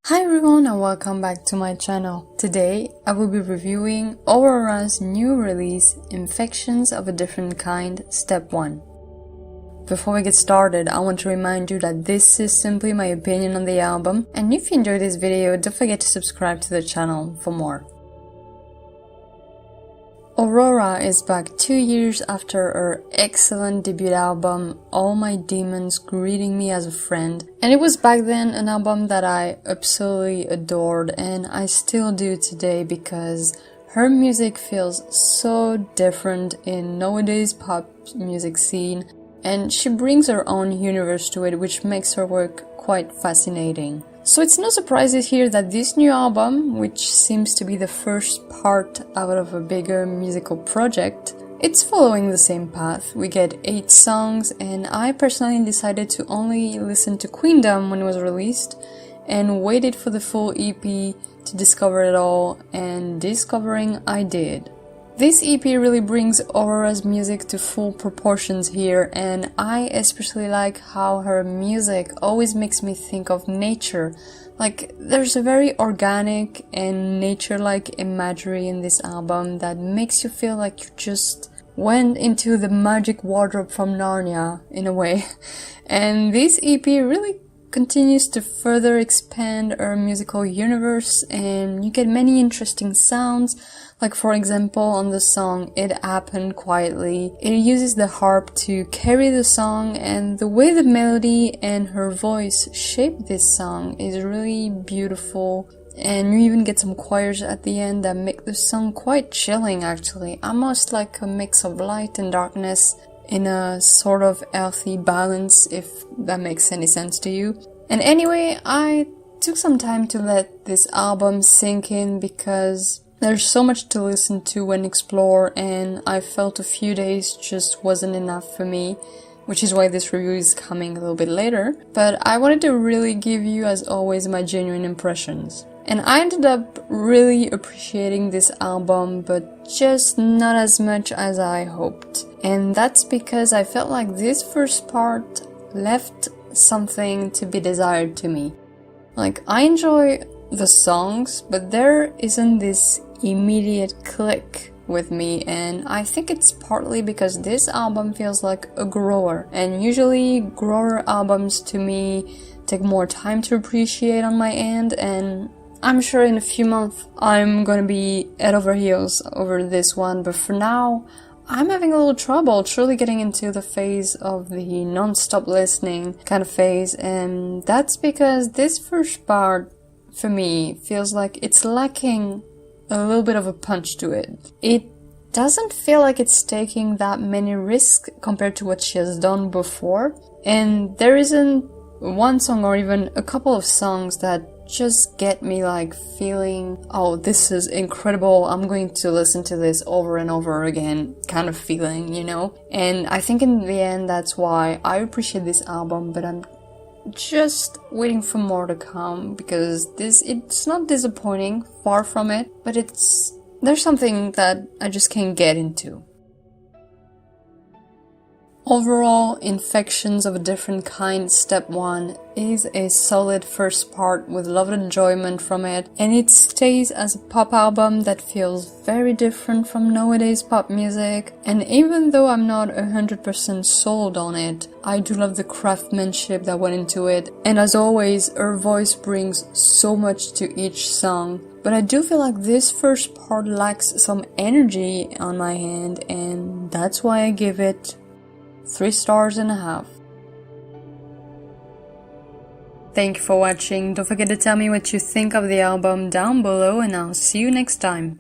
Hi everyone and welcome back to my channel. Today I will be reviewing Aurora's new release, Infections of a Different Kind, Step 1. Before we get started, I want to remind you that this is simply my opinion on the album, and if you enjoyed this video, don't forget to subscribe to the channel for more. Aurora is back 2 years after her excellent debut album, All My Demons Greeting Me as a Friend, and it was back then an album that I absolutely adored and I still do today because her music feels so different in nowadays pop music scene, and she brings her own universe to it, which makes her work quite fascinating. So it's no surprise here that this new album, which seems to be the first part out of a bigger musical project, it's following the same path. We get 8 songs, and I personally decided to only listen to Queendom when it was released and waited for the full EP to discover it all, and discovering I did. This EP really brings Aurora's music to full proportions here, and I especially like how her music always makes me think of nature. Like, there's a very organic and nature-like imagery in this album that makes you feel like you just went into the magic wardrobe from Narnia, in a way. And this EP really continues to further expand her musical universe, and you get many interesting sounds. Like, for example, on the song It Happened Quietly, it uses the harp to carry the song, and the way the melody and her voice shape this song is really beautiful. And you even get some choirs at the end that make the song quite chilling, actually, almost like a mix of light and darkness in a sort of healthy balance, if that makes any sense to you. And anyway, I took some time to let this album sink in because there's so much to listen to and explore, and I felt a few days just wasn't enough for me, which is why this review is coming a little bit later. But I wanted to really give you, as always, my genuine impressions. And I ended up really appreciating this album, but just not as much as I hoped. And that's because I felt like this first part left something to be desired to me. Like, I enjoy the songs, but there isn't this immediate click with me, and I think it's partly because this album feels like a grower, and usually grower albums to me take more time to appreciate on my end, and I'm sure in a few months I'm gonna be head over heels over this one, but for now I'm having a little trouble truly getting into the phase of the non-stop listening kind of phase, and that's because this first part for me feels like it's lacking a little bit of a punch to it. It doesn't feel like it's taking that many risks compared to what she has done before, and there isn't one song or even a couple of songs that just get me like feeling, oh, this is incredible, I'm going to listen to this over and over again kind of feeling, you know? And I think in the end that's why I appreciate this album, but I'm just waiting for more to come, because it's not disappointing, far from it, but there's something that I just can't get into. Overall, Infections of a Different Kind, Step 1 is a solid first part with a lot of enjoyment from it, and it stays as a pop album that feels very different from nowadays pop music. And even though I'm not 100% sold on it, I do love the craftsmanship that went into it, and as always, her voice brings so much to each song. But I do feel like this first part lacks some energy on my end, and that's why I give it 3.5 stars. Thank you for watching. Don't forget to tell me what you think of the album down below, and I'll see you next time.